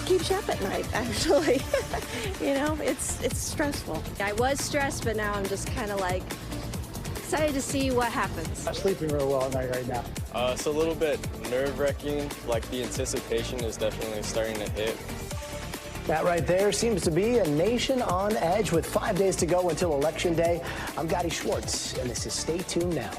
keeps you up at night, actually. You know, it's stressful. I was stressed, but now I'm just kind of like excited to see what happens. I'm sleeping real well at night right now. It's a little bit nerve-wracking. Like, the anticipation is definitely starting to hit. That right there seems to be a nation on edge with 5 days to go until Election Day. I'm Gadi Schwartz, and this is Stay Tuned Now.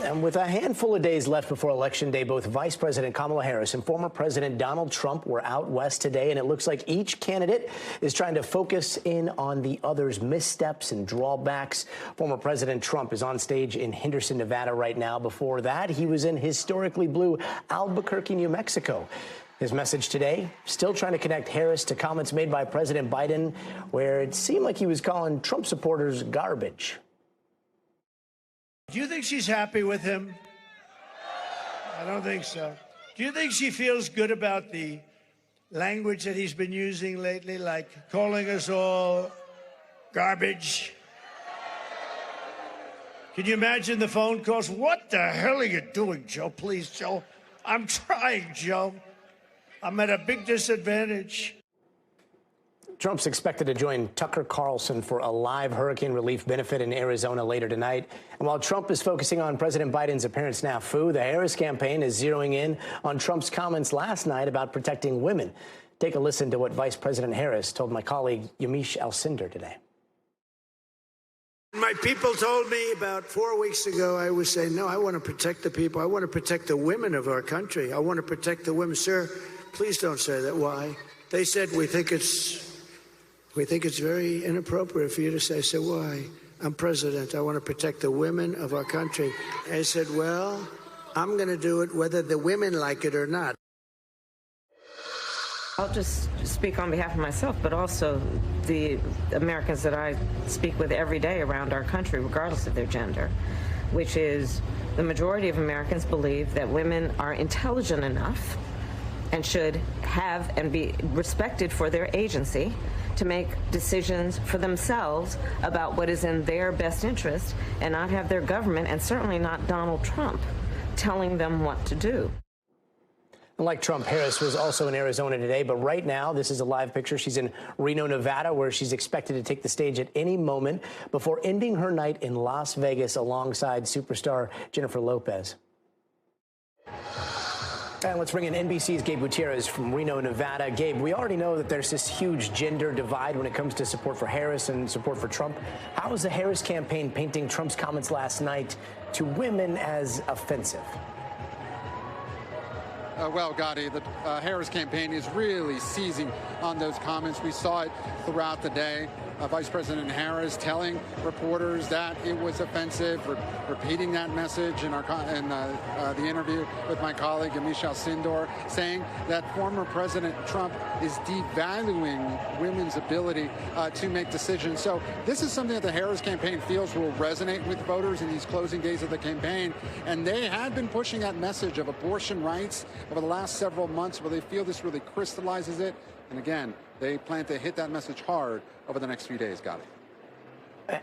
And with a handful of days left before Election Day, both Vice President Kamala Harris and former President Donald Trump were out west today, and it looks like each candidate is trying to focus in on the other's missteps and drawbacks. Former President Trump is on stage in Henderson, Nevada right now. Before that, he was in historically blue Albuquerque, New Mexico. His message today, still trying to connect Harris to comments made by President Biden, where it seemed like he was calling Trump supporters garbage. Do you think she's happy with him? I don't think so. Do you think she feels good about the language that he's been using lately, like calling us all garbage? Can you imagine the phone calls? What the hell are you doing, Joe? Please, Joe. I'm trying, Joe. I'm at a big disadvantage. Trump's expected to join Tucker Carlson for a live hurricane relief benefit in Arizona later tonight. And while Trump is focusing on President Biden's apparent snafu, the Harris campaign is zeroing in on Trump's comments last night about protecting women. Take a listen to what Vice President Harris told my colleague Yamiche Alcindor today. My people told me about 4 weeks ago, I was saying, no, I want to protect the people. I want to protect the women of our country. I want to protect the women. Sir, please don't say that. Why? They said, we think it's very inappropriate for you to say. I said, why? I'm president. I want to protect the women of our country. I said, well, I'm going to do it whether the women like it or not. I'll just speak on behalf of myself, but also the Americans that I speak with every day around our country, regardless of their gender, which is the majority of Americans believe that women are intelligent enough and should have and be respected for their agency to make decisions for themselves about what is in their best interest and not have their government, and certainly not Donald Trump, telling them what to do. Like Trump, Harris was also in Arizona today, but right now, this is a live picture. She's in Reno, Nevada, where she's expected to take the stage at any moment before ending her night in Las Vegas alongside superstar Jennifer Lopez. And let's bring in NBC's Gabe Gutierrez from Reno, Nevada. Gabe, we already know that there's this huge gender divide when it comes to support for Harris and support for Trump. How is the Harris campaign painting Trump's comments last night to women as offensive? Well, Gadi, the Harris campaign is really seizing on those comments. We saw it throughout the day. Vice President Harris telling reporters that it was offensive, repeating that message in the interview with my colleague Yamiche Alcindor, saying that former President Trump is devaluing women's ability to make decisions. So this is something that the Harris campaign feels will resonate with voters in these closing days of the campaign. And they had been pushing that message of abortion rights over the last several months, where they feel this really crystallizes it. And again, they plan to hit that message hard over the next few days, Gadi.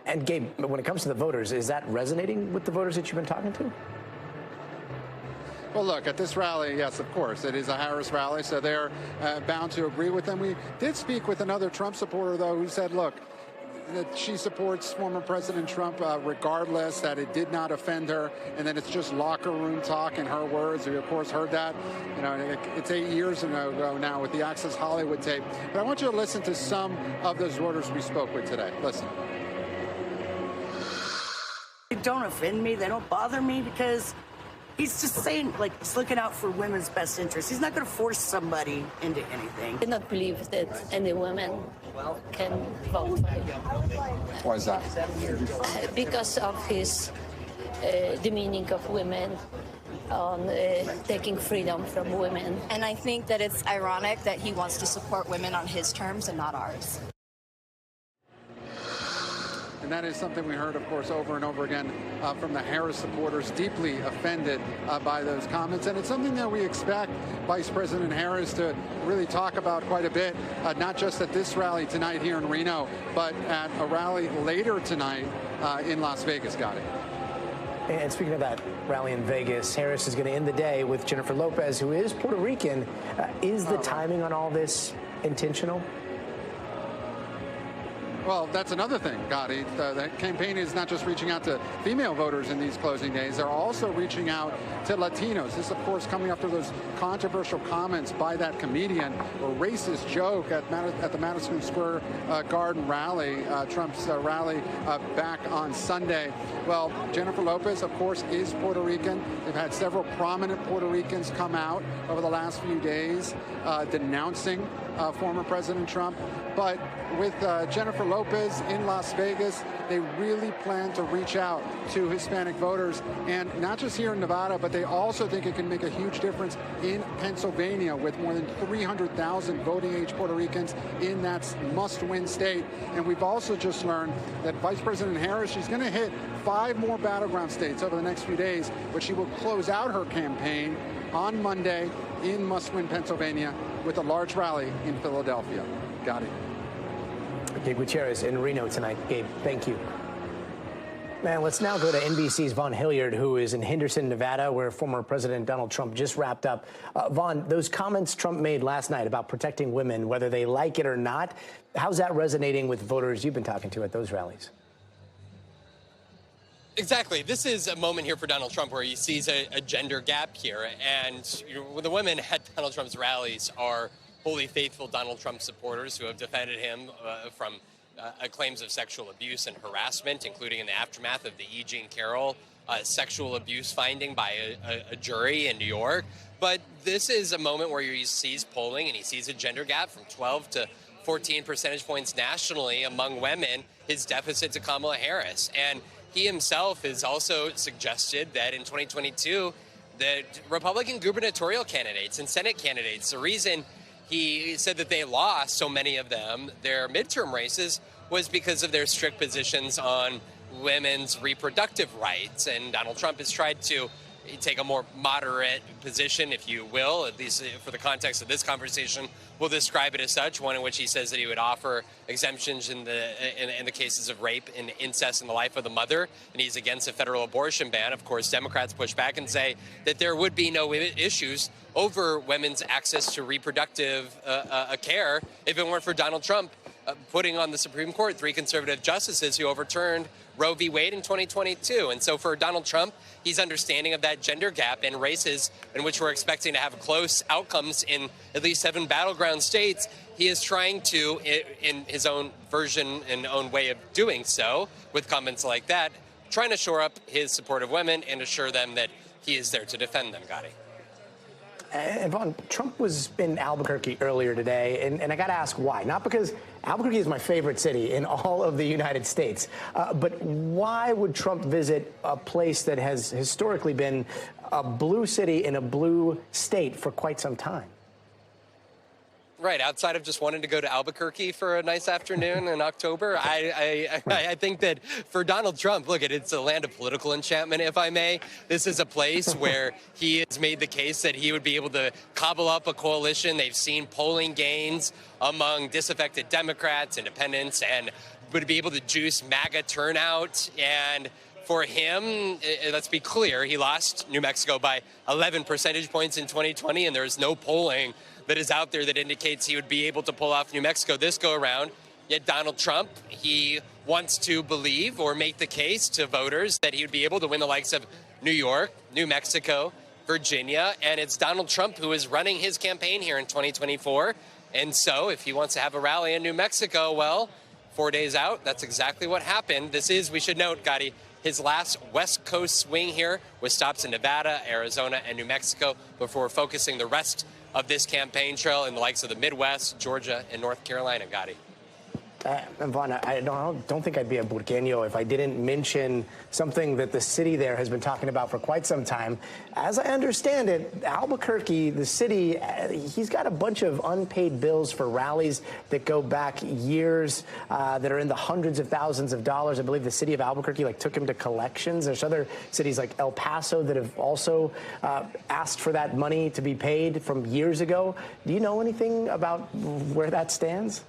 And Gabe, when it comes to the voters, is that resonating with the voters that you've been talking to? Well, look, at this rally, yes, of course, it is a Harris rally, so they're bound to agree with them. We did speak with another Trump supporter, though, who said, look, that she supports former President Trump regardless, that it did not offend her, and that it's just locker room talk in her words. We, of course, heard that. You know, it's 8 years ago now with the Access Hollywood tape. But I want you to listen to some of those voters we spoke with today. Listen. They don't offend me. They don't bother me because he's just saying, like, he's looking out for women's best interests. He's not going to force somebody into anything. I cannot believe that any woman can vote for him. Why is that? Because of his demeaning of women, on taking freedom from women. And I think that it's ironic that he wants to support women on his terms and not ours. And that is something we heard, of course, over and over again from the Harris supporters, deeply offended by those comments. And it's something that we expect Vice President Harris to really talk about quite a bit, not just at this rally tonight here in Reno, but at a rally later tonight in Las Vegas, Gadi. And speaking of that rally in Vegas, Harris is going to end the day with Jennifer Lopez, who is Puerto Rican. Is the timing on all this intentional? Well, that's another thing, Gadi. The campaign is not just reaching out to female voters in these closing days. They're also reaching out to Latinos. This, of course, coming after those controversial comments by that comedian, a racist joke at the Madison Square Garden rally, Trump's rally back on Sunday. Well, Jennifer Lopez, of course, is Puerto Rican. They've had several prominent Puerto Ricans come out over the last few days denouncing former President Trump. But with Jennifer Lopez in Las Vegas, they really plan to reach out to Hispanic voters, and not just here in Nevada, but they also think it can make a huge difference in Pennsylvania with more than 300,000 voting-age Puerto Ricans in that must-win state. And we've also just learned that Vice President Harris, she's going to hit 5 more battleground states over the next few days, but she will close out her campaign on Monday in must-win Pennsylvania with a large rally in Philadelphia. Got it. Gabe Gutierrez in Reno tonight. Gabe, thank you. Man, let's now go to NBC's Vaughn Hilliard, who is in Henderson, Nevada, where former President Donald Trump just wrapped up. Vaughn, those comments Trump made last night about protecting women, whether they like it or not, how's that resonating with voters you've been talking to at those rallies? Exactly. This is a moment here for Donald Trump where he sees a gender gap here. And the women at Donald Trump's rallies are wholly faithful Donald Trump supporters who have defended him from claims of sexual abuse and harassment, including in the aftermath of the E. Jean Carroll sexual abuse finding by a jury in New York. But this is a moment where he sees polling and he sees a gender gap from 12 to 14 percentage points nationally among women, his deficit to Kamala Harris. And he himself has also suggested that in 2022, the Republican gubernatorial candidates and Senate candidates, the reason he said that they lost, so many of them, their midterm races was because of their strict positions on women's reproductive rights. And Donald Trump has tried to take a more moderate position, if you will, at least for the context of this conversation. We'll describe it as such, one in which he says that he would offer exemptions in the cases of rape and incest in the life of the mother, and he's against a federal abortion ban. Of course, Democrats push back and say that there would be no issues over women's access to reproductive care if it weren't for Donald Trump putting on the Supreme Court 3 conservative justices who overturned Roe v. Wade in 2022. And so for Donald Trump, he's understanding of that gender gap in races in which we're expecting to have close outcomes in at least 7 battleground states. He is trying to, in his own version and own way of doing so, with comments like that, trying to shore up his support of women and assure them that he is there to defend them, Gadi. And Vaughn, Trump was in Albuquerque earlier today, and I got to ask why. Not because Albuquerque is my favorite city in all of the United States, but why would Trump visit a place that has historically been a blue city in a blue state for quite some time? Right, outside of just wanting to go to Albuquerque for a nice afternoon in October, I think that for Donald Trump, look, it's a land of political enchantment, if I may. This is a place where he has made the case that he would be able to cobble up a coalition. They've seen polling gains among disaffected Democrats, independents, and would be able to juice MAGA turnout. And for him, let's be clear, he lost New Mexico by 11 percentage points in 2020, and there's no polling that is out there that indicates he would be able to pull off New Mexico this go around. Yet Donald Trump, he wants to believe or make the case to voters that he would be able to win the likes of New York, New Mexico, Virginia, and it's Donald Trump who is running his campaign here in 2024. And so if he wants to have a rally in New Mexico, well, 4 days out, that's exactly what happened. This is, we should note, Gadi, his last West Coast swing here with stops in Nevada, Arizona, and New Mexico before focusing the rest of this campaign trail in the likes of the Midwest, Georgia, and North Carolina, Gadi. And Vaughn, I don't think I'd be a Burqueño if I didn't mention something that the city there has been talking about for quite some time. As I understand it, Albuquerque, the city, he's got a bunch of unpaid bills for rallies that go back years, that are in the hundreds of thousands of dollars. I believe the city of Albuquerque took him to collections. There's other cities like El Paso that have also asked for that money to be paid from years ago. Do you know anything about where that stands?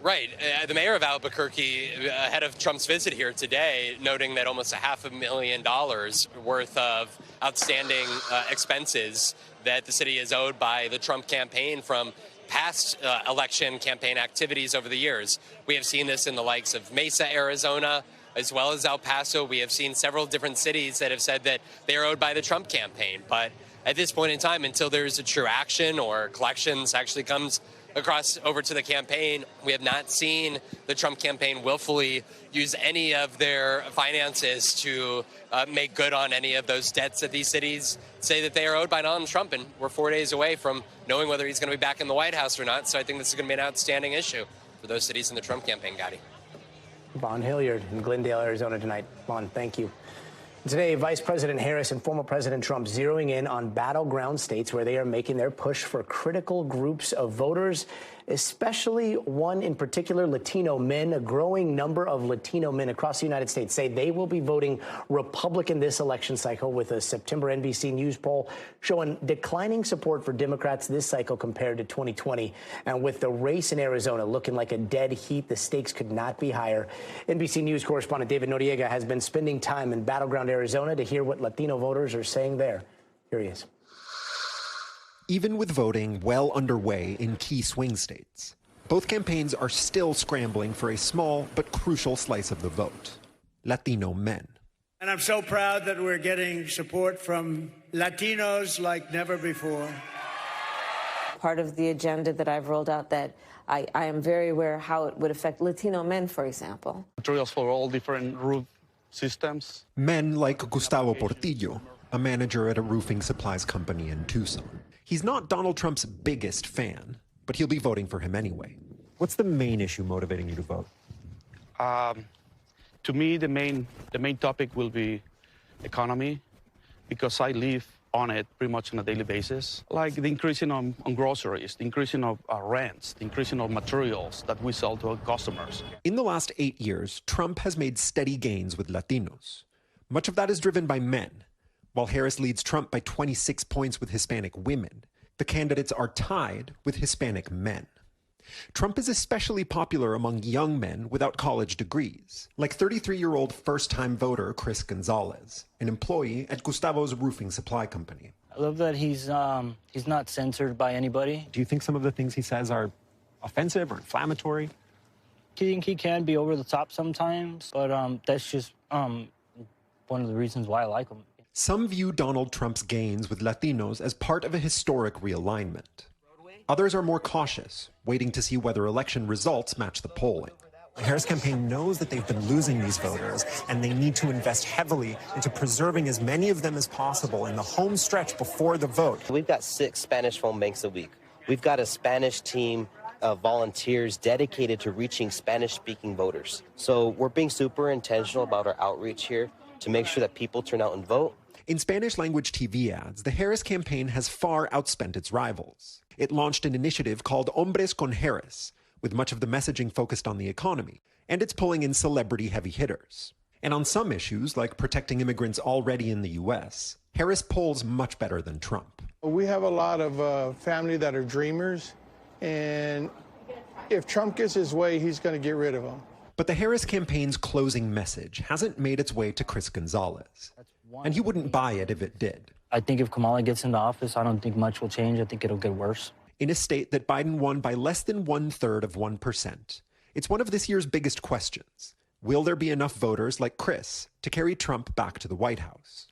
Right. The mayor of Albuquerque, ahead of Trump's visit here today, noting that almost $500,000 worth of outstanding expenses that the city is owed by the Trump campaign from past election campaign activities over the years. We have seen this in the likes of Mesa, Arizona, as well as El Paso. We have seen several different cities that have said that they are owed by the Trump campaign. But at this point in time, until there's a true action or collections actually comes across over to the campaign, we have not seen the Trump campaign willfully use any of their finances to make good on any of those debts that these cities say that they are owed by Donald Trump. And we're 4 days away from knowing whether he's going to be back in the White House or not. So I think this is going to be an outstanding issue for those cities in the Trump campaign, Gadi. Vaughn Hilliard in Glendale, Arizona tonight. Vaughn, thank you. Today, Vice President Harris and former President Trump zeroing in on battleground states where they are making their push for critical groups of voters, especially one in particular, Latino men. A growing number of Latino men across the United States say they will be voting Republican this election cycle, with a September NBC News poll showing declining support for Democrats this cycle compared to 2020. And with the race in Arizona looking like a dead heat, the stakes could not be higher. NBC News correspondent David Noriega has been spending time in battleground Arizona to hear what Latino voters are saying there. Here he is. Even with voting well underway in key swing states, both campaigns are still scrambling for a small but crucial slice of the vote: Latino men. And I'm so proud that we're getting support from Latinos like never before. Part of the agenda that I've rolled out that I am very aware how it would affect Latino men, for example. Materials for all different roof systems. Men like Gustavo Portillo, a manager at a roofing supplies company in Tucson. He's not Donald Trump's biggest fan, but he'll be voting for him anyway. What's the main issue motivating you to vote? To me, the main topic will be economy, because I live on it pretty much on a daily basis. Like the increasing on groceries, the increasing of rents, the increasing of materials that we sell to our customers. In the last 8 years, Trump has made steady gains with Latinos. Much of that is driven by men. While Harris leads Trump by 26 points with Hispanic women, the candidates are tied with Hispanic men. Trump is especially popular among young men without college degrees, like 33-year-old first-time voter Chris Gonzalez, an employee at Gustavo's roofing supply company. I love that he's not censored by anybody. Do you think some of the things he says are offensive or inflammatory? I think he can be over the top sometimes, but that's just one of the reasons why I like him. Some view Donald Trump's gains with Latinos as part of a historic realignment. Others are more cautious, waiting to see whether election results match the polling. The Harris campaign knows that they've been losing these voters, and they need to invest heavily into preserving as many of them as possible in the home stretch before the vote. We've got 6 Spanish phone banks a week. We've got a Spanish team of volunteers dedicated to reaching Spanish-speaking voters. So we're being super intentional about our outreach here to make sure that people turn out and vote. In Spanish-language TV ads, the Harris campaign has far outspent its rivals. It launched an initiative called Hombres con Harris, with much of the messaging focused on the economy, and it's pulling in celebrity heavy hitters. And on some issues, like protecting immigrants already in the U.S., Harris polls much better than Trump. We have a lot of family that are dreamers, and if Trump gets his way, he's going to get rid of them. But the Harris campaign's closing message hasn't made its way to Chris Gonzalez. And he wouldn't buy it if it did. I think if Kamala gets into office, I don't think much will change. I think it'll get worse. In a state that Biden won by less than 1/3%, it's one of this year's biggest questions. Will there be enough voters like Chris to carry Trump back to the White House?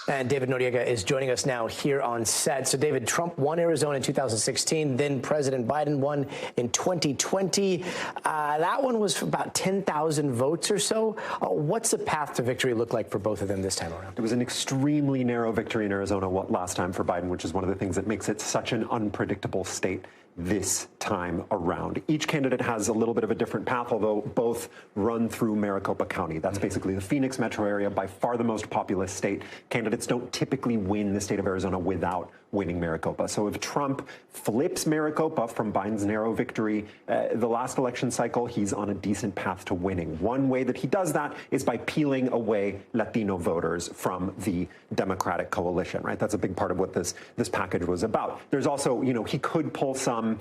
And David Noriega is joining us now here on set. So, David, Trump won Arizona in 2016. Then President Biden won in 2020. That one was for about 10,000 votes or so. What's the path to victory look like for both of them this time around? It was an extremely narrow victory in Arizona last time for Biden, which is one of the things that makes it such an unpredictable state. this time around. Each candidate has a little bit of a different path, although both run through Maricopa County. That's basically the Phoenix metro area, by far the most populous state. Candidates don't typically win the state of Arizona without winning Maricopa. So if Trump flips Maricopa from Biden's narrow victory the last election cycle, he's on a decent path to winning. One way that he does that is by peeling away Latino voters from the Democratic coalition, right? That's a big part of what this package was about. There's also, he could pull some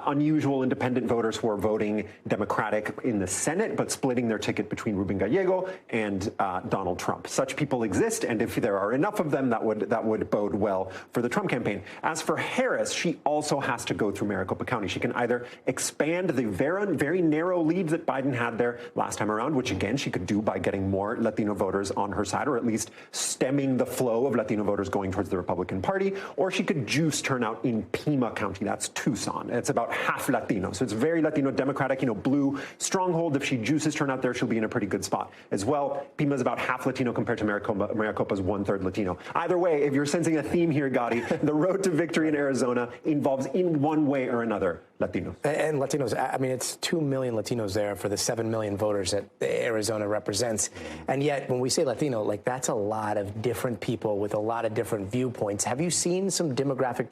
unusual independent voters who are voting Democratic in the Senate, but splitting their ticket between Ruben Gallego and Donald Trump. Such people exist, and if there are enough of them, that would bode well for the Trump campaign. As for Harris, she also has to go through Maricopa County. She can either expand the very narrow lead that Biden had there last time around, which again she could do by getting more Latino voters on her side, or at least stemming the flow of Latino voters going towards the Republican Party, or she could juice turnout in Pima County. That's Tucson. It's about half Latino, so it's very Latino Democratic, blue stronghold. If she juices turnout there, she'll be in a pretty good spot as well. Pima is about half Latino compared to Maricopa. Maricopa's 1/3 Latino. Either way, if you're sensing a theme here, Gadi, the road to victory in Arizona involves, in one way or another, Latinos. And Latinos, I mean, it's 2 million Latinos there for the 7 million voters that Arizona represents. And yet, when we say Latino, like, that's a lot of different people with a lot of different viewpoints. Have you seen some demographic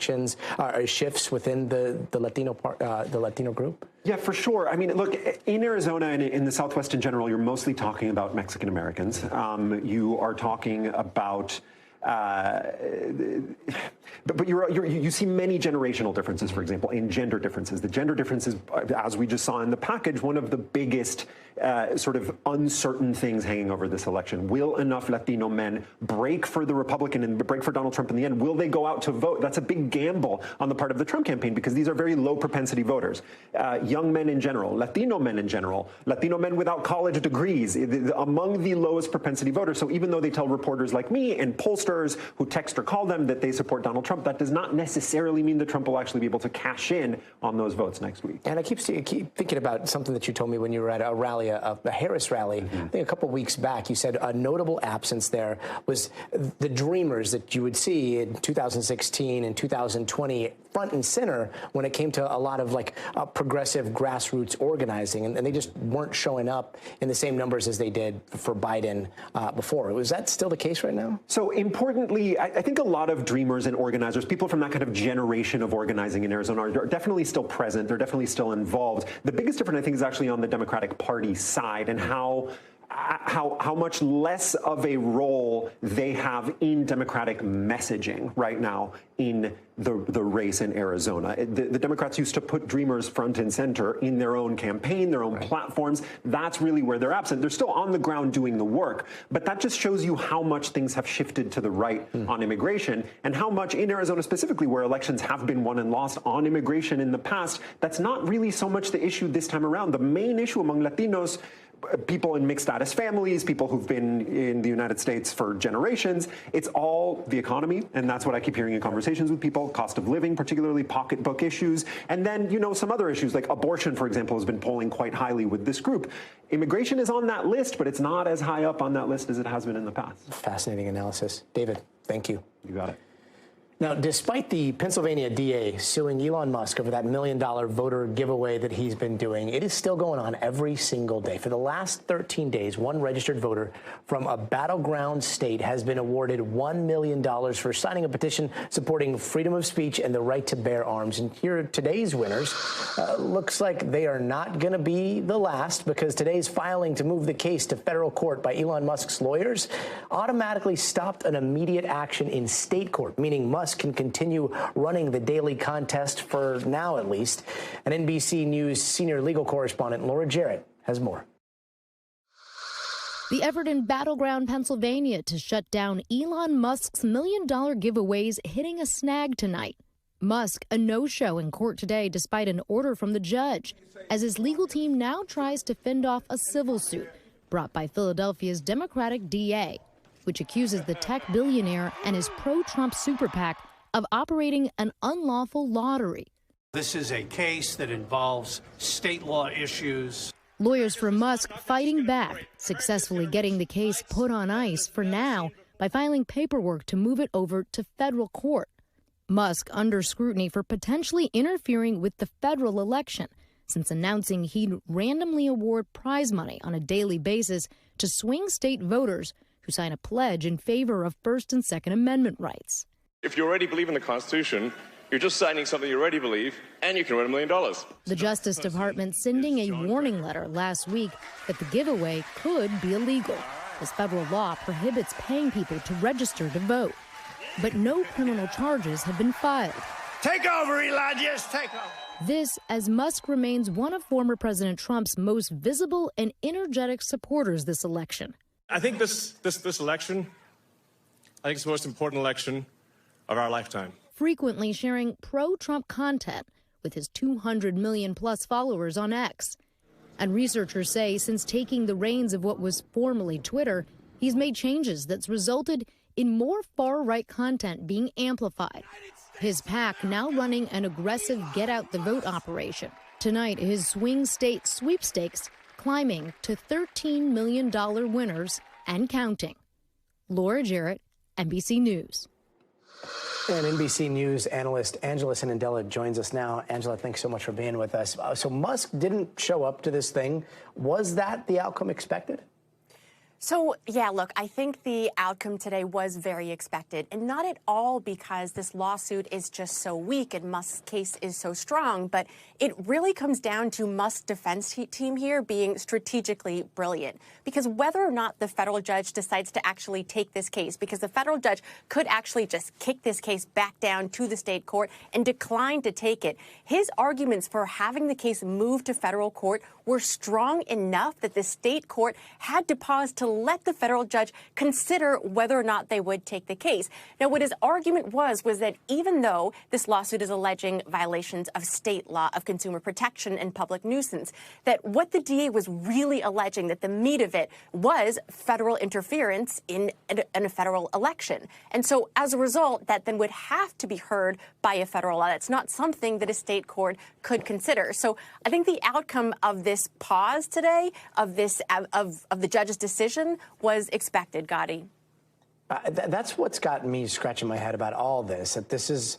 shifts within the Latino group? Yeah, for sure. I mean, look, in Arizona and in the Southwest in general, you're mostly talking about Mexican Americans. You are talking about but you see many generational differences, for example, in gender differences. The gender differences, as we just saw in the package, one of the biggest sort of uncertain things hanging over this election. Will enough Latino men break for the Republican and break for Donald Trump in the end? Will they go out to vote? That's a big gamble on the part of the Trump campaign, because these are very low propensity voters. Young men in general, Latino men in general, Latino men without college degrees, among the lowest propensity voters. So even though they tell reporters like me and pollsters who text or call them that they support Donald Trump, that does not necessarily mean that Trump will actually be able to cash in on those votes next week. And I keep thinking about something that you told me when you were at a rally, a Harris rally, I think a couple of weeks back. You said a notable absence there was the dreamers that you would see in 2016 and 2020 front and center when it came to a lot of progressive grassroots organizing, and they just weren't showing up in the same numbers as they did for Biden before. Was that still the case right now? So importantly, I think a lot of dreamers and organizers, people from that kind of generation of organizing in Arizona, are definitely still present. They're definitely still involved. The biggest difference, I think, is actually on the Democratic Party side and how much less of a role they have in Democratic messaging right now in the race in Arizona. The Democrats used to put dreamers front and center in their own campaign, their own platforms. That's really where they're absent. They're still on the ground doing the work, but that just shows you how much things have shifted to the right on immigration, and how much in Arizona specifically, where elections have been won and lost on immigration in the past, that's not really so much the issue this time around. The main issue among Latinos, people in mixed status families, people who've been in the United States for generations, it's all the economy. And that's what I keep hearing in conversations with people. Cost of living, particularly pocketbook issues. And then, some other issues like abortion, for example, has been polling quite highly with this group. Immigration is on that list, but it's not as high up on that list as it has been in the past. Fascinating analysis. David, thank you. You got it. Now, despite the Pennsylvania DA suing Elon Musk over that $1 million voter giveaway that he's been doing, it is still going on every single day. For the last 13 days, one registered voter from a battleground state has been awarded $1 million for signing a petition supporting freedom of speech and the right to bear arms. And here are today's winners. Looks like they are not going to be the last, because today's filing to move the case to federal court by Elon Musk's lawyers automatically stopped an immediate action in state court, meaning Musk can continue running the daily contest for now, at least. And NBC News senior legal correspondent Laura Jarrett has more. The effort in battleground Pennsylvania to shut down Elon Musk's $1 million giveaways hitting a snag tonight. Musk a no-show in court today despite an order from the judge, as his legal team now tries to fend off a civil suit brought by Philadelphia's Democratic DA, which accuses the tech billionaire and his pro-Trump super PAC of operating an unlawful lottery. This is a case that involves state law issues. Lawyers for Musk fighting back, successfully getting the case put on ice for now by filing paperwork to move it over to federal court. Musk under scrutiny for potentially interfering with the federal election, since announcing he'd randomly award prize money on a daily basis to swing state voters who sign a pledge in favor of First and Second Amendment rights. If you already believe in the Constitution, you're just signing something you already believe, and you can win $1 million. The Justice Department sending a warning letter last week that the giveaway could be illegal, as federal law prohibits paying people to register to vote. But no criminal charges have been filed. Take over, Elon. Yes, take over. This, as Musk remains one of former President Trump's most visible and energetic supporters this election. I think this election, I think it's the most important election of our lifetime. Frequently sharing pro-Trump content with his 200 million plus followers on X. And researchers say since taking the reins of what was formerly Twitter, he's made changes that's resulted in more far-right content being amplified. His PAC now running an aggressive get-out-the-vote operation. Tonight, his swing state sweepstakes climbing to $13 million winners and counting. Laura Jarrett, NBC News. And NBC News analyst Angela Sanandela joins us now. Angela, thanks so much for being with us. So Musk didn't show up to this thing. Was that the outcome expected? So, yeah, look, I think the outcome today was very expected, and not at all because this lawsuit is just so weak and Musk's case is so strong, but it really comes down to Musk's defense team here being strategically brilliant. Because whether or not the federal judge decides to actually take this case, because the federal judge could actually just kick this case back down to the state court and decline to take it, his arguments for having the case moved to federal court were strong enough that the state court had to pause to let the federal judge consider whether or not they would take the case. Now, what his argument was that even though this lawsuit is alleging violations of state law, of consumer protection and public nuisance, that what the DA was really alleging, that the meat of it was federal interference in a federal election. And so as a result, that then would have to be heard by a federal law. That's not something that a state court could consider. So I think the outcome of this pause today, of the judge's decision, was expected, Gadi. That's what's got me scratching my head about all this, that this is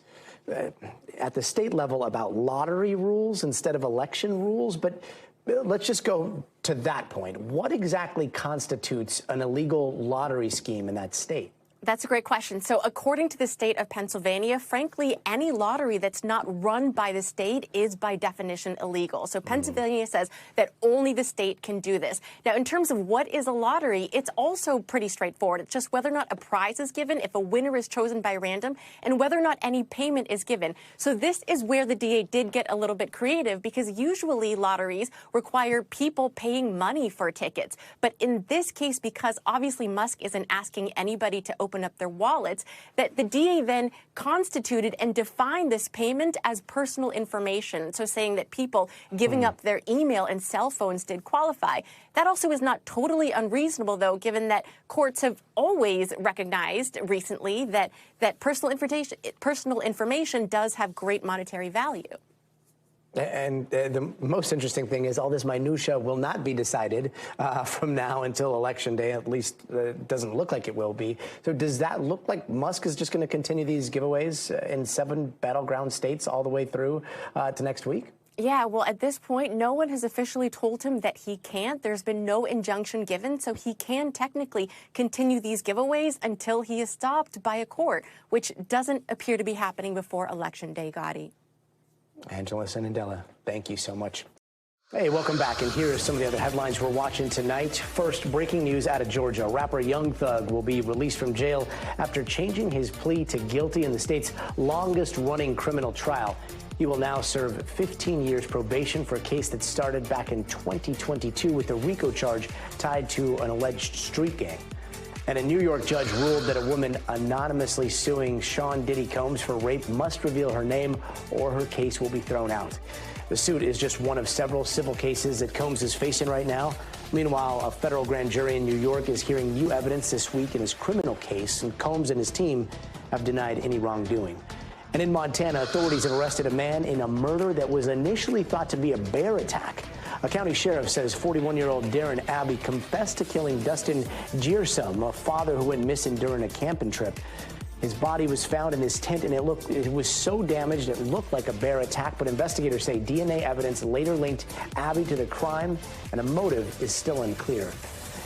at the state level about lottery rules instead of election rules. But let's just go to that point. What exactly constitutes an illegal lottery scheme in that state? That's a great question. So according to the state of Pennsylvania, frankly, any lottery that's not run by the state is by definition illegal. So Pennsylvania says that only the state can do this. Now, in terms of what is a lottery, it's also pretty straightforward. It's just whether or not a prize is given, if a winner is chosen by random, and whether or not any payment is given. So this is where the DA did get a little bit creative, because usually lotteries require people paying money for tickets. But in this case, because obviously Musk isn't asking anybody to open up their wallets, that the DA then constituted and defined this payment as personal information. So saying that people giving up their email and cell phones did qualify. That also is not totally unreasonable, though, given that courts have always recognized recently that personal information does have great monetary value. And the most interesting thing is all this minutia will not be decided from now until Election Day. At least it doesn't look like it will be. So does that look like Musk is just going to continue these giveaways in 7 battleground states all the way through to next week? Yeah, well, at this point, no one has officially told him that he can't. There's been no injunction given, so he can technically continue these giveaways until he is stopped by a court, which doesn't appear to be happening before Election Day, Gadi. Angela Sanandela, thank you so much. Hey, welcome back. And here are some of the other headlines we're watching tonight. First, breaking news out of Georgia. Rapper Young Thug will be released from jail after changing his plea to guilty in the state's longest-running criminal trial. He will now serve 15 years probation for a case that started back in 2022 with a RICO charge tied to an alleged street gang. And a New York judge ruled that a woman anonymously suing Sean Diddy Combs for rape must reveal her name or her case will be thrown out. The suit is just one of several civil cases that Combs is facing right now. Meanwhile, a federal grand jury in New York is hearing new evidence this week in his criminal case, and Combs and his team have denied any wrongdoing. And in Montana, authorities have arrested a man in a murder that was initially thought to be a bear attack. A county sheriff says 41-year-old Darren Abbey confessed to killing Dustin Gearsome, a father who went missing during a camping trip. His body was found in his tent, and it was so damaged it looked like a bear attack. But investigators say DNA evidence later linked Abby to the crime, and a motive is still unclear.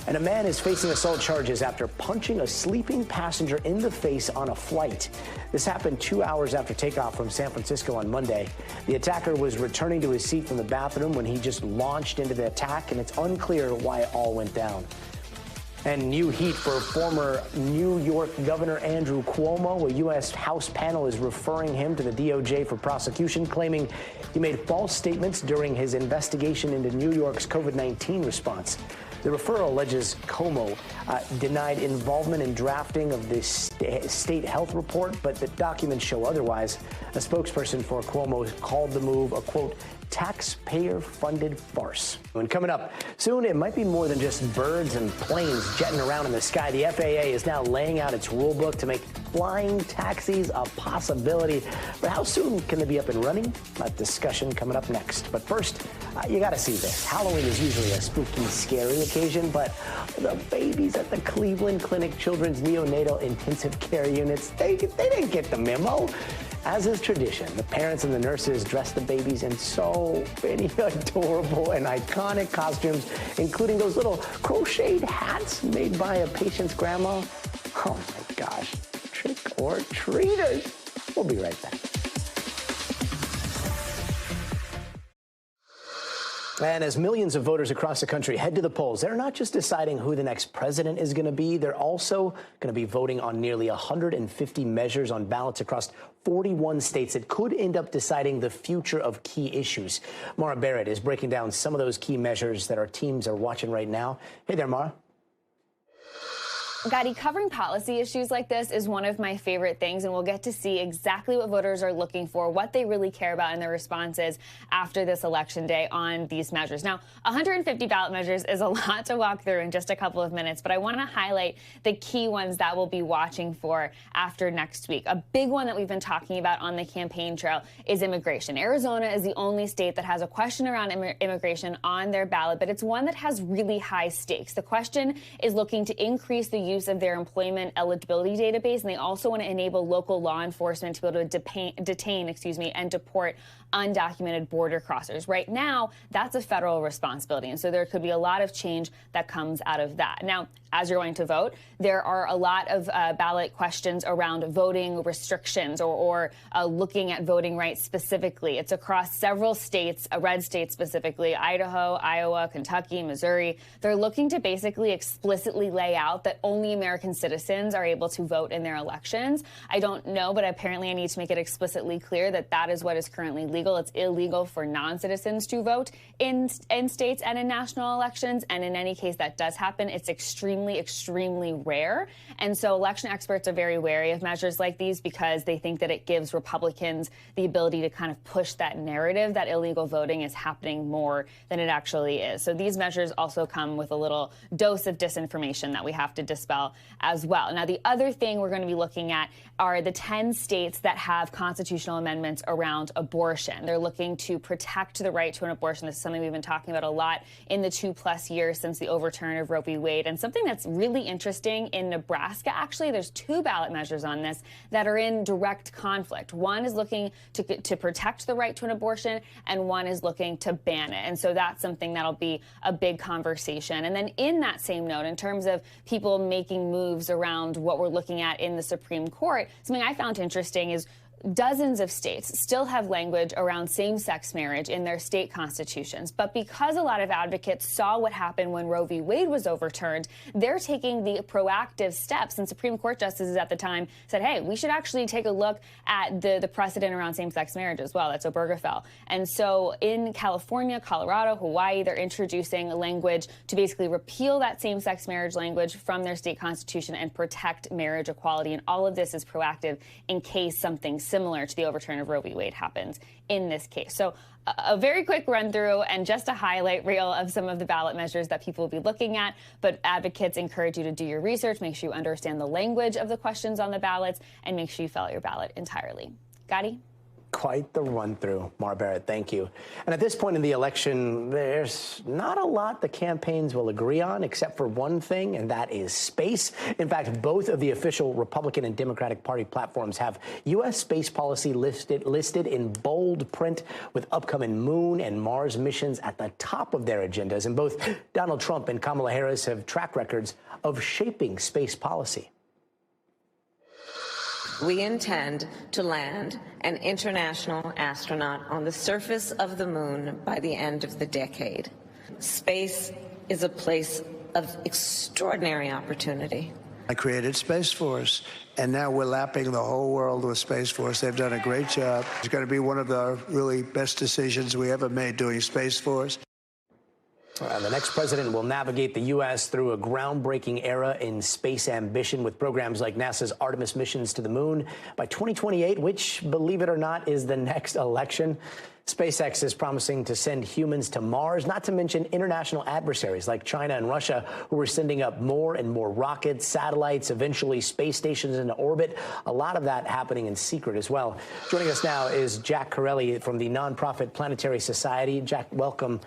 And a man is facing assault charges after punching a sleeping passenger in the face on a flight. This happened 2 hours after takeoff from San Francisco on Monday. The attacker was returning to his seat from the bathroom when he just launched into the attack, and it's unclear why it all went down. And new heat for former New York Governor Andrew Cuomo. A U.S. House panel is referring him to the DOJ for prosecution, claiming he made false statements during his investigation into New York's COVID-19 response. The referral alleges Cuomo denied involvement in drafting of the state health report, but the documents show otherwise. A spokesperson for Cuomo called the move a, quote, taxpayer-funded farce. And coming up soon, it might be more than just birds and planes jetting around in the sky. The FAA is now laying out its rule book to make flying taxis a possibility. But how soon can they be up and running? That discussion coming up next. But first, you got to see this. Halloween is usually a spooky, scary occasion, but the babies at the Cleveland Clinic Children's Neonatal Intensive Care Units, they didn't get the memo. As is tradition, the parents and the nurses dress the babies in so many adorable and iconic costumes, including those little crocheted hats made by a patient's grandma. Oh my gosh, trick or treaters. We'll be right back. And as millions of voters across the country head to the polls, they're not just deciding who the next president is going to be, they're also going to be voting on nearly 150 measures on ballots across 41 states that could end up deciding the future of key issues. Mara Barrett is breaking down some of those key measures that our teams are watching right now. Hey there, Mara. Gadi, covering policy issues like this is one of my favorite things, and we'll get to see exactly what voters are looking for, what they really care about in their responses after this election day on these measures. Now, 150 ballot measures is a lot to walk through in just a couple of minutes, but I want to highlight the key ones that we'll be watching for after next week. A big one that we've been talking about on the campaign trail is immigration. Arizona is the only state that has a question around immigration on their ballot, but it's one that has really high stakes. The question is looking to increase the use of their employment eligibility database, and they also want to enable local law enforcement to be able to detain and deport undocumented border crossers. Right now, that's a federal responsibility, and so there could be a lot of change that comes out of that. Now, as you're going to vote, there are a lot of ballot questions around voting restrictions or looking at voting rights specifically. It's across several states, red states specifically, Idaho, Iowa, Kentucky, Missouri. They're looking to basically explicitly lay out that only American citizens are able to vote in their elections. I don't know, but apparently I need to make it explicitly clear that that is what is currently legal. It's illegal for non-citizens to vote in states and in national elections. And in any case that does happen, it's extremely rare. And so election experts are very wary of measures like these because they think that it gives Republicans the ability to kind of push that narrative that illegal voting is happening more than it actually is. So these measures also come with a little dose of disinformation that we have to dispel as well. Now, the other thing we're going to be looking at are the 10 states that have constitutional amendments around abortion. They're looking to protect the right to an abortion. This is something we've been talking about a lot in the 2+ years since the overturn of Roe v. Wade. And something that's really interesting in Nebraska, actually, there's 2 ballot measures on this that are in direct conflict. One is looking to protect the right to an abortion, and one is looking to ban it. And so that's something that'll be a big conversation. And then in that same note, in terms of people making moves around what we're looking at in the Supreme Court, something I found interesting is dozens of states still have language around same-sex marriage in their state constitutions. But because a lot of advocates saw what happened when Roe v. Wade was overturned, they're taking the proactive steps. And Supreme Court justices at the time said, hey, we should actually take a look at the precedent around same-sex marriage as well. That's Obergefell. And so in California, Colorado, Hawaii, they're introducing language to basically repeal that same-sex marriage language from their state constitution and protect marriage equality. And all of this is proactive in case something similar to the overturn of Roe v. Wade happens in this case. So a very quick run through and just a highlight reel of some of the ballot measures that people will be looking at. But advocates encourage you to do your research, make sure you understand the language of the questions on the ballots, and make sure you fill out your ballot entirely. Gadi? Quite the run-through. Mara Barrett, thank you. And at this point in the election, there's not a lot the campaigns will agree on, except for one thing, and that is space. In fact, both of the official Republican and Democratic Party platforms have U.S. space policy listed in bold print, with upcoming moon and Mars missions at the top of their agendas. And both Donald Trump and Kamala Harris have track records of shaping space policy. We intend to land an international astronaut on the surface of the moon by the end of the decade. Space is a place of extraordinary opportunity. I created Space Force, and now we're lapping the whole world with Space Force. They've done a great job. It's going to be one of the really best decisions we ever made doing Space Force. The next president will navigate the U.S. through a groundbreaking era in space ambition with programs like NASA's Artemis missions to the moon by 2028, which, believe it or not, is the next election. SpaceX is promising to send humans to Mars, not to mention international adversaries like China and Russia, who are sending up more and more rockets, satellites, eventually space stations into orbit. A lot of that happening in secret as well. Joining us now is Jack Corelli from the nonprofit Planetary Society. Jack, welcome.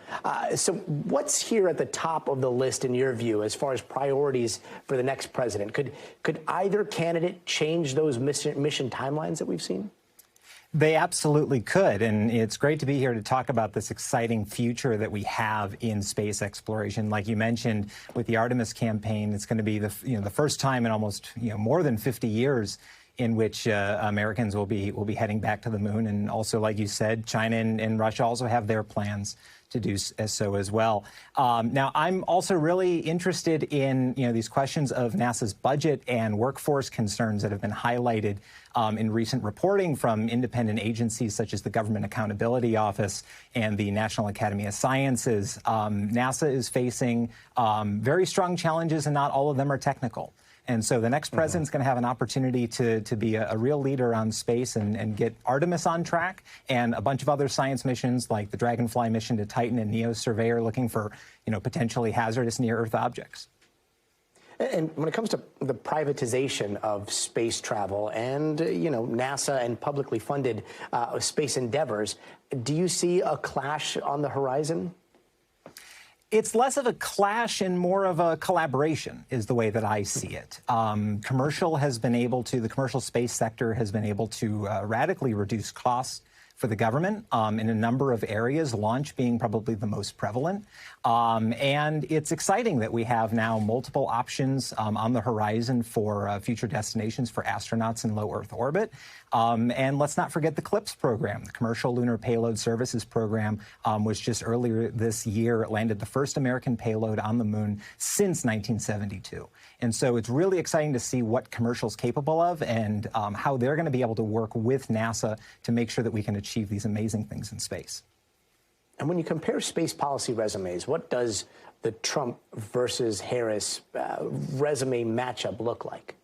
So what's here at the top of the list in your view as far as priorities for the next president? Could either candidate change those mission timelines that we've seen? They absolutely could, and it's great to be here to talk about this exciting future that we have in space exploration. Like you mentioned, with the Artemis campaign, it's going to be the first time in almost more than 50 years in which Americans will be heading back to the moon. And also, like you said, China and Russia also have their plans to do so as well. Now, I'm also really interested in these questions of NASA's budget and workforce concerns that have been highlighted in recent reporting from independent agencies such as the Government Accountability Office and the National Academy of Sciences. NASA is facing very strong challenges, and not all of them are technical. And so the next president's going to have an opportunity to be a real leader on space and get Artemis on track, and a bunch of other science missions like the Dragonfly mission to Titan and NEO Surveyor, looking for potentially hazardous near-Earth objects. And when it comes to the privatization of space travel and, NASA and publicly funded space endeavors, do you see a clash on the horizon? It's less of a clash and more of a collaboration is the way that I see it. The commercial space sector has been able to radically reduce costs for the government in a number of areas, launch being probably the most prevalent. And it's exciting that we have now multiple options on the horizon for future destinations for astronauts in low Earth orbit. And let's not forget the CLPS program. The Commercial Lunar Payload Services program was just earlier this year. It landed the first American payload on the moon since 1972. And so it's really exciting to see what commercial's capable of and how they're going to be able to work with NASA to make sure that we can achieve these amazing things in space. And when you compare space policy resumes, what does the Trump versus Harris resume matchup look like?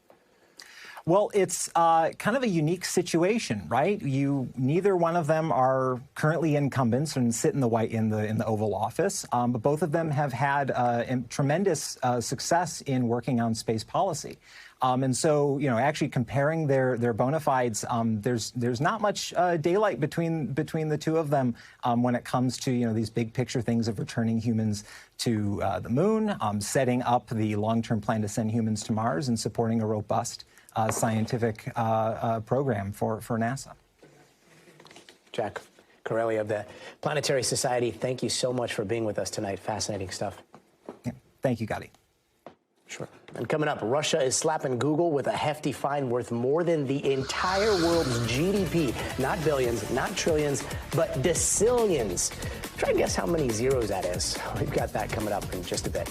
Well, it's kind of a unique situation, right? Neither one of them are currently incumbents and sit in the Oval Office, but both of them have had tremendous success in working on space policy. And so, actually comparing their bona fides, there's not much daylight between the two of them when it comes to these big picture things of returning humans to the moon, setting up the long-term plan to send humans to Mars, and supporting a robust scientific program for NASA. Jack Corelli of the Planetary Society, thank you so much for being with us tonight. Fascinating stuff. Yeah. Thank you, Gadi. Sure. And coming up, Russia is slapping Google with a hefty fine worth more than the entire world's GDP. Not billions, not trillions, but decillions. Try to guess how many zeros that is. We've got that coming up in just a bit.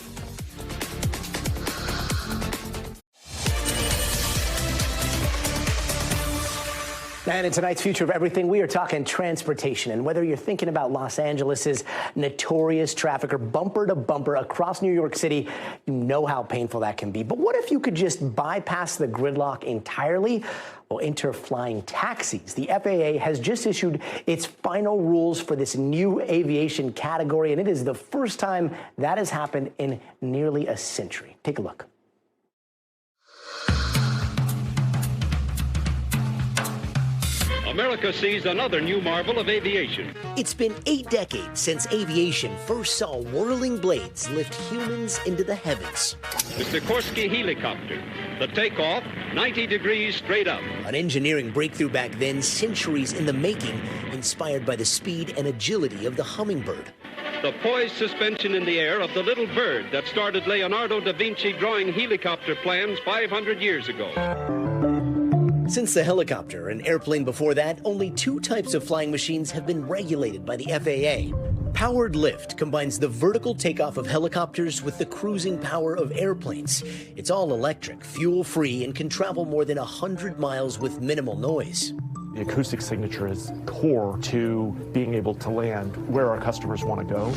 And in tonight's Future of Everything, we are talking transportation. And whether you're thinking about Los Angeles's notorious traffic or bumper to bumper across New York City, you know how painful that can be. But what if you could just bypass the gridlock entirely? Well, enter flying taxis. The FAA has just issued its final rules for this new aviation category, and it is the first time that has happened in nearly a century. Take a look. America sees another new marvel of aviation. It's been 8 decades since aviation first saw whirling blades lift humans into the heavens. The Sikorsky helicopter. The takeoff, 90 degrees straight up. An engineering breakthrough back then, centuries in the making, inspired by the speed and agility of the hummingbird. The poised suspension in the air of the little bird that started Leonardo da Vinci drawing helicopter plans 500 years ago. Since the helicopter and airplane before that, only 2 types of flying machines have been regulated by the FAA. Powered lift combines the vertical takeoff of helicopters with the cruising power of airplanes. It's all electric, fuel-free, and can travel more than 100 miles with minimal noise. The acoustic signature is core to being able to land where our customers want to go.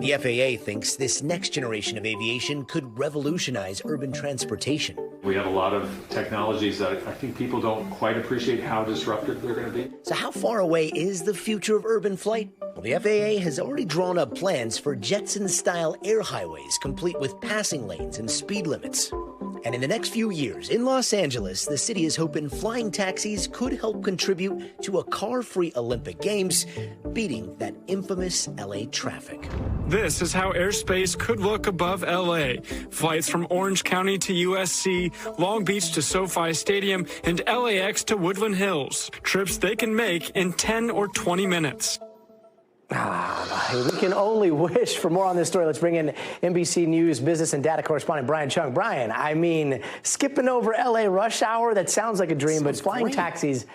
The FAA thinks this next generation of aviation could revolutionize urban transportation. We have a lot of technologies that I think people don't quite appreciate how disruptive they're going to be. So how far away is the future of urban flight? Well, the FAA has already drawn up plans for Jetson-style air highways, complete with passing lanes and speed limits. And in the next few years, in Los Angeles, the city is hoping flying taxis could help contribute to a car-free Olympic Games, beating that infamous LA traffic. This is how airspace could look above LA. Flights from Orange County to USC, Long Beach to SoFi Stadium, and LAX to Woodland Hills. Trips they can make in 10 or 20 minutes. We can only wish. For more on this story, let's bring in NBC News business and data correspondent Brian Chung. Brian, I mean, skipping over LA rush hour, that sounds like a dream, but flying taxis,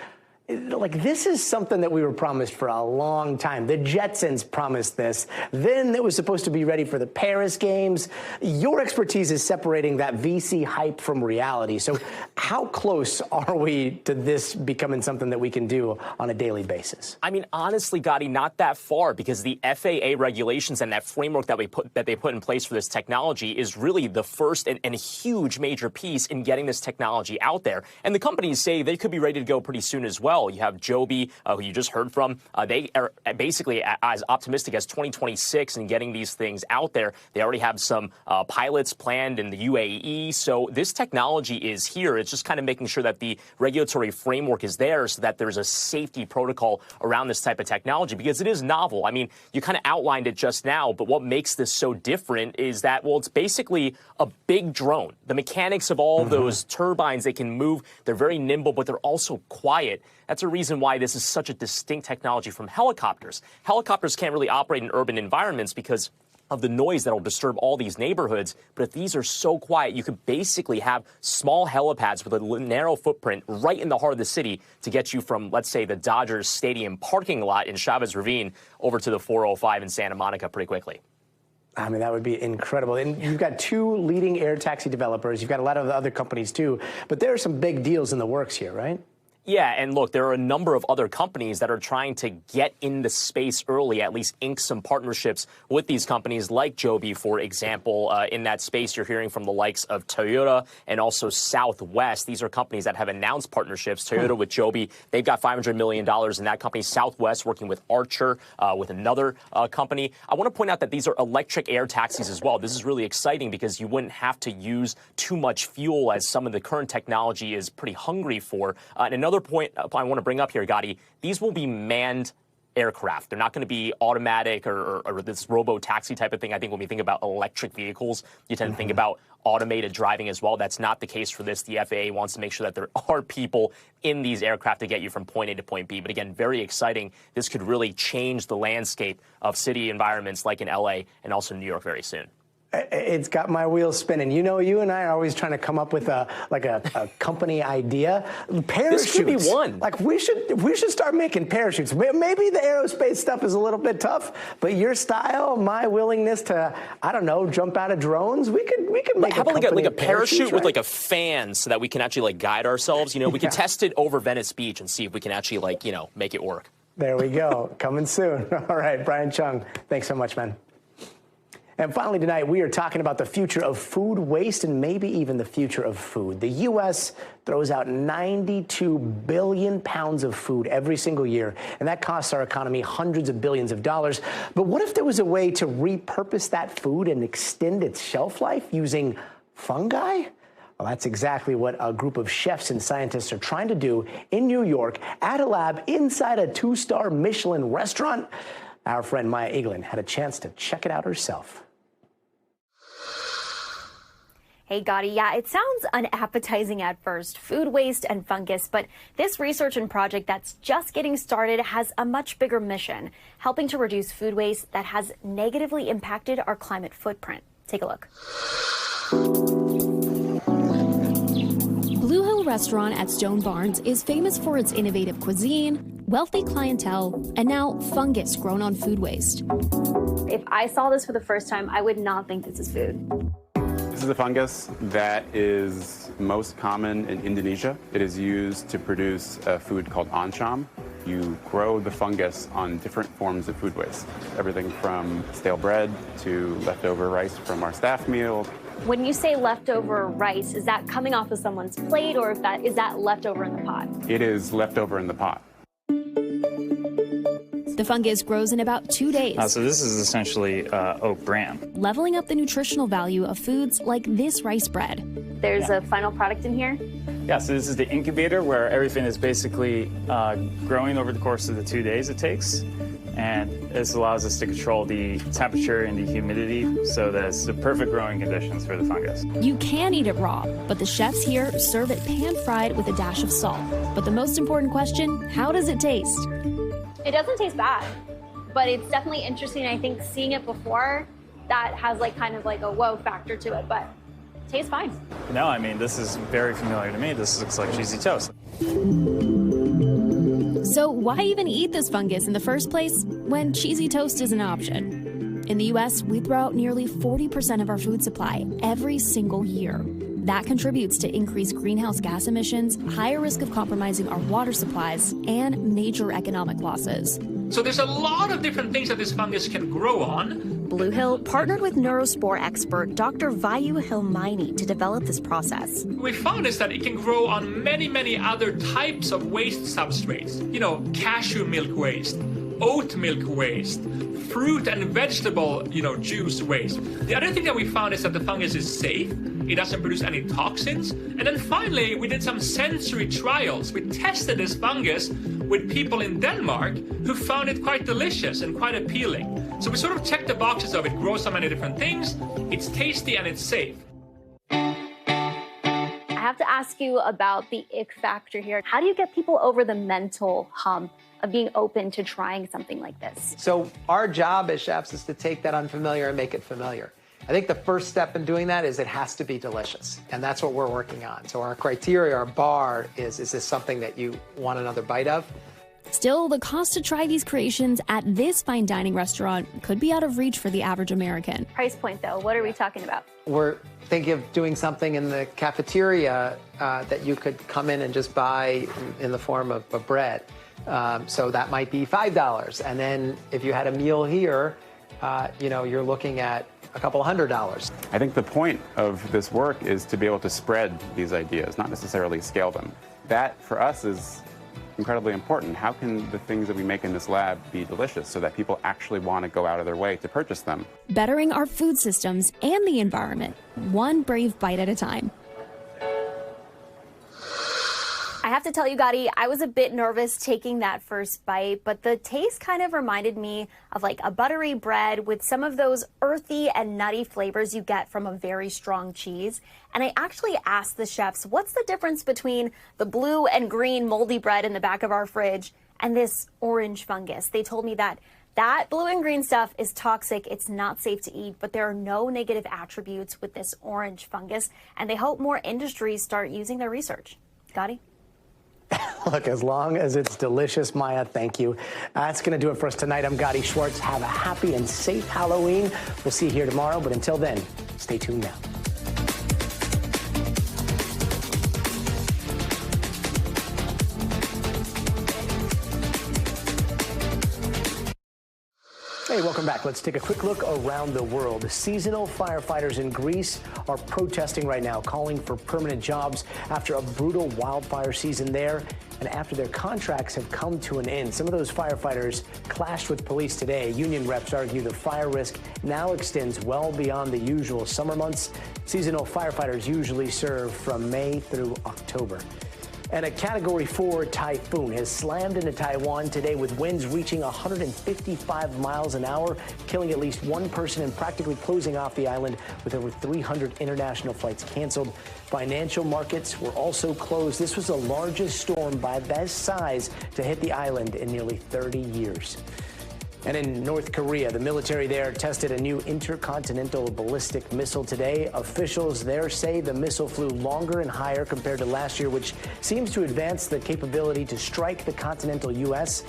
like, this is something that we were promised for a long time. The Jetsons promised this. Then it was supposed to be ready for the Paris Games. Your expertise is separating that VC hype from reality. So how close are we to this becoming something that we can do on a daily basis? I mean, honestly, Gadi, not that far, because the FAA regulations and that framework that they put in place for this technology is really the first and huge major piece in getting this technology out there. And the companies say they could be ready to go pretty soon as well. You have Joby, who you just heard from. They are basically as optimistic as 2026 in getting these things out there. They already have some pilots planned in the UAE. So this technology is here. It's just kind of making sure that the regulatory framework is there so that there's a safety protocol around this type of technology, because it is novel. I mean, you kind of outlined it just now, but what makes this so different is that, well, it's basically a big drone. The mechanics of all those turbines, they can move. They're very nimble, but they're also quiet. That's a reason why this is such a distinct technology from helicopters. Helicopters can't really operate in urban environments because of the noise that will disturb all these neighborhoods. But if these are so quiet, you could basically have small helipads with a narrow footprint right in the heart of the city to get you from, let's say, the Dodgers Stadium parking lot in Chavez Ravine over to the 405 in Santa Monica pretty quickly. I mean, that would be incredible. And you've got 2 leading air taxi developers. You've got a lot of other companies, too. But there are some big deals in the works here, right? Yeah, and look, there are a number of other companies that are trying to get in the space early, at least ink some partnerships with these companies like Joby, for example. In that space, you're hearing from the likes of Toyota and also Southwest. These are companies that have announced partnerships. Toyota with Joby, they've got $500 million in that company. Southwest working with Archer, with another company. I want to point out that these are electric air taxis as well. This is really exciting because you wouldn't have to use too much fuel, as some of the current technology is pretty hungry for. And another point I want to bring up here, Gadi, these will be manned aircraft. They're not going to be automatic or this robo-taxi type of thing. I think when we think about electric vehicles, you tend to think about automated driving as well. That's not the case for this. The FAA wants to make sure that there are people in these aircraft to get you from point A to point B. But again, very exciting. This could really change the landscape of city environments like in LA and also New York very soon. It's got my wheels spinning. You know, you and I are always trying to come up with a company idea. Parachutes. This could be one. Like, we should start making parachutes. Maybe the aerospace stuff is a little bit tough, but your style, my willingness to, I don't know, jump out of drones, we could make how about like a parachute right? with like a fan so that we can actually like guide ourselves? You know, we could test it over Venice Beach and see if we can actually like, you know, make it work. There we go. Coming soon. All right, Brian Chung, thanks so much, man. And finally tonight, we are talking about the future of food waste and maybe even the future of food. The U.S. throws out 92 billion pounds of food every single year, and that costs our economy hundreds of billions of dollars. But what if there was a way to repurpose that food and extend its shelf life using fungi? Well, that's exactly what a group of chefs and scientists are trying to do in New York at a lab inside a 2-star Michelin restaurant. Our friend Maya Eaglin had a chance to check it out herself. Hey, Gadi, yeah, it sounds unappetizing at first, food waste and fungus, but this research and project that's just getting started has a much bigger mission, helping to reduce food waste that has negatively impacted our climate footprint. Take a look. Blue Hill Restaurant at Stone Barns is famous for its innovative cuisine, wealthy clientele, and now fungus grown on food waste. If I saw this for the first time, I would not think this is food. This is a fungus that is most common in Indonesia. It is used to produce a food called oncom. You grow the fungus on different forms of food waste, everything from stale bread to leftover rice from our staff meal. When you say leftover rice, is that coming off of someone's plate, or is that leftover in the pot? It is leftover in the pot. The fungus grows in about 2 days. So this is essentially oat bran. Leveling up the nutritional value of foods like this rice bread. There's a final product in here? Yeah, so this is the incubator where everything is basically growing over the course of the 2 days it takes. And this allows us to control the temperature and the humidity so that it's the perfect growing conditions for the fungus. You can eat it raw, but the chefs here serve it pan-fried with a dash of salt. But the most important question, how does it taste? It doesn't taste bad, but it's definitely interesting. I think seeing it before, that has kind of a whoa factor to it, but it tastes fine. No, I mean, this is very familiar to me. This looks like cheesy toast. So why even eat this fungus in the first place when cheesy toast is an option? In the U.S., we throw out nearly 40% of our food supply every single year. That contributes to increased greenhouse gas emissions, higher risk of compromising our water supplies, and major economic losses. So there's a lot of different things that this fungus can grow on. Blue Hill partnered with neurospore expert Dr. Vayu Hilmaini to develop this process. What we found is that it can grow on many, many other types of waste substrates. You know, cashew milk waste, oat milk waste, fruit and vegetable, juice waste. The other thing that we found is that the fungus is safe. It doesn't produce any toxins. And then finally, we did some sensory trials. We tested this fungus with people in Denmark who found it quite delicious and quite appealing. So we sort of checked the boxes of it grows so many different things, it's tasty and it's safe. I have to ask you about the ick factor here. How do you get people over the mental hump of being open to trying something like this? So our job as chefs is to take that unfamiliar and make it familiar. I think the first step in doing that is it has to be delicious, and that's what we're working on. So our criteria, our bar is this something that you want another bite of? Still, the cost to try these creations at this fine dining restaurant could be out of reach for the average American. Price point, though, what are we talking about? We're thinking of doing something in the cafeteria that you could come in and just buy in the form of bread. So that might be $5. And then if you had a meal here, you're looking at a couple $100. I think the point of this work is to be able to spread these ideas, not necessarily scale them. That, for us, is incredibly important. How can the things that we make in this lab be delicious so that people actually want to go out of their way to purchase them? Bettering our food systems and the environment, one brave bite at a time. I have to tell you, Gadi, I was a bit nervous taking that first bite, but the taste kind of reminded me of a buttery bread with some of those earthy and nutty flavors you get from a very strong cheese. And I actually asked the chefs, what's the difference between the blue and green moldy bread in the back of our fridge and this orange fungus? They told me that blue and green stuff is toxic, it's not safe to eat, but there are no negative attributes with this orange fungus, and they hope more industries start using their research. Gadi? Look, as long as it's delicious, Maya, thank you. That's going to do it for us tonight. I'm Gadi Schwartz. Have a happy and safe Halloween. We'll see you here tomorrow, but until then, stay tuned now. Hey, welcome back. Let's take a quick look around the world. Seasonal firefighters in Greece are protesting right now, calling for permanent jobs after a brutal wildfire season there and after their contracts have come to an end. Some of those firefighters clashed with police today. Union reps argue the fire risk now extends well beyond the usual summer months. Seasonal firefighters usually serve from May through October. And a Category 4 typhoon has slammed into Taiwan today with winds reaching 155 miles an hour, killing at least one person and practically closing off the island with over 300 international flights canceled. Financial markets were also closed. This was the largest storm by this size to hit the island in nearly 30 years. And in North Korea, the military there tested a new intercontinental ballistic missile today. Officials there say the missile flew longer and higher compared to last year, which seems to advance the capability to strike the continental U.S.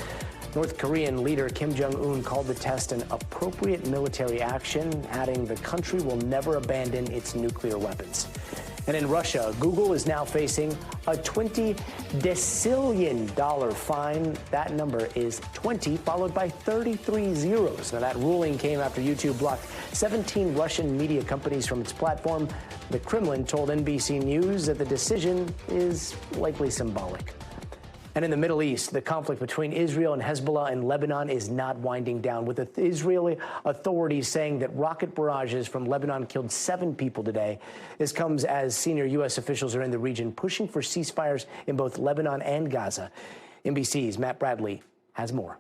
North Korean leader Kim Jong-un called the test an appropriate military action, adding the country will never abandon its nuclear weapons. And in Russia, Google is now facing a $20 decillion fine. That number is 20, followed by 33 zeros. Now, that ruling came after YouTube blocked 17 Russian media companies from its platform. The Kremlin told NBC News that the decision is likely symbolic. And in the Middle East, the conflict between Israel and Hezbollah in Lebanon is not winding down, with Israeli authorities saying that rocket barrages from Lebanon killed 7 people today. This comes as senior U.S. officials are in the region pushing for ceasefires in both Lebanon and Gaza. NBC's Matt Bradley has more.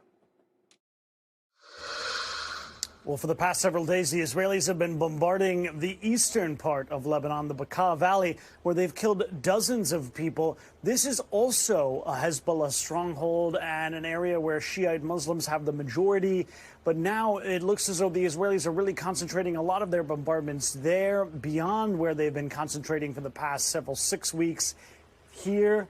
Well, for the past several days, the Israelis have been bombarding the eastern part of Lebanon, the Bekaa Valley, where they've killed dozens of people. This is also a Hezbollah stronghold and an area where Shiite Muslims have the majority. But now it looks as though the Israelis are really concentrating a lot of their bombardments there, beyond where they've been concentrating for the past 6 weeks here.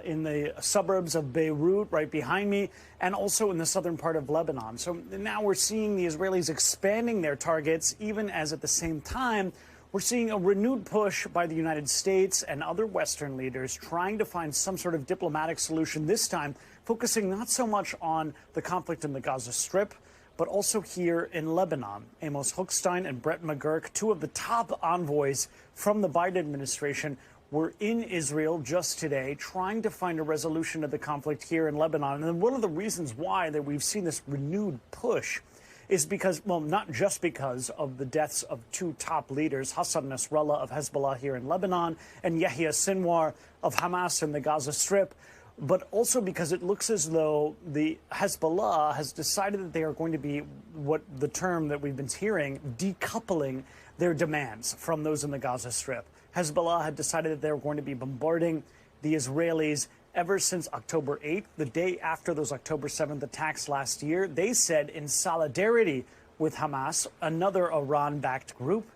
In the suburbs of Beirut, right behind me, and also in the southern part of Lebanon. So now we're seeing the Israelis expanding their targets, even as at the same time, we're seeing a renewed push by the United States and other Western leaders trying to find some sort of diplomatic solution, this time focusing not so much on the conflict in the Gaza Strip, but also here in Lebanon. Amos Hochstein and Brett McGurk, 2 of the top envoys from the Biden administration, were in Israel just today trying to find a resolution to the conflict here in Lebanon. And one of the reasons why that we've seen this renewed push is because, well, not just because of the deaths of 2 top leaders, Hassan Nasrallah of Hezbollah here in Lebanon and Yahya Sinwar of Hamas in the Gaza Strip, but also because it looks as though the Hezbollah has decided that they are going to be, what the term that we've been hearing, decoupling their demands from those in the Gaza Strip. Hezbollah had decided that they were going to be bombarding the Israelis ever since October 8th, the day after those October 7th attacks last year. They said in solidarity with Hamas, another Iran-backed group.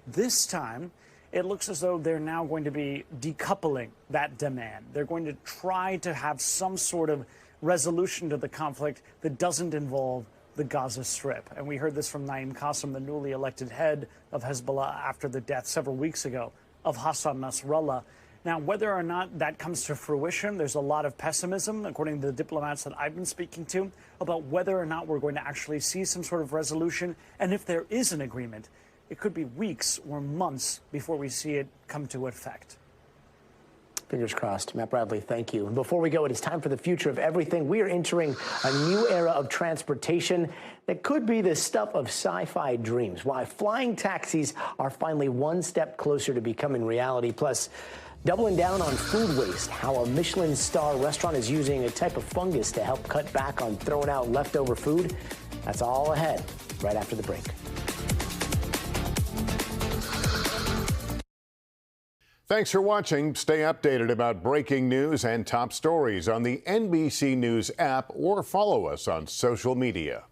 This time, it looks as though they're now going to be decoupling that demand. They're going to try to have some sort of resolution to the conflict that doesn't involve the Gaza Strip. And we heard this from Naim Qassem, the newly elected head of Hezbollah after the death several weeks ago of Hassan Nasrallah. Now, whether or not that comes to fruition, there's a lot of pessimism, according to the diplomats that I've been speaking to, about whether or not we're going to actually see some sort of resolution. And if there is an agreement, it could be weeks or months before we see it come to effect. Fingers crossed. Matt Bradley, thank you. And before we go, it is time for the future of everything. We are entering a new era of transportation that could be the stuff of sci-fi dreams. Why flying taxis are finally one step closer to becoming reality. Plus, doubling down on food waste, how a Michelin Star restaurant is using a type of fungus to help cut back on throwing out leftover food. That's all ahead, right after the break. Thanks for watching. Stay updated about breaking news and top stories on the NBC News app or follow us on social media.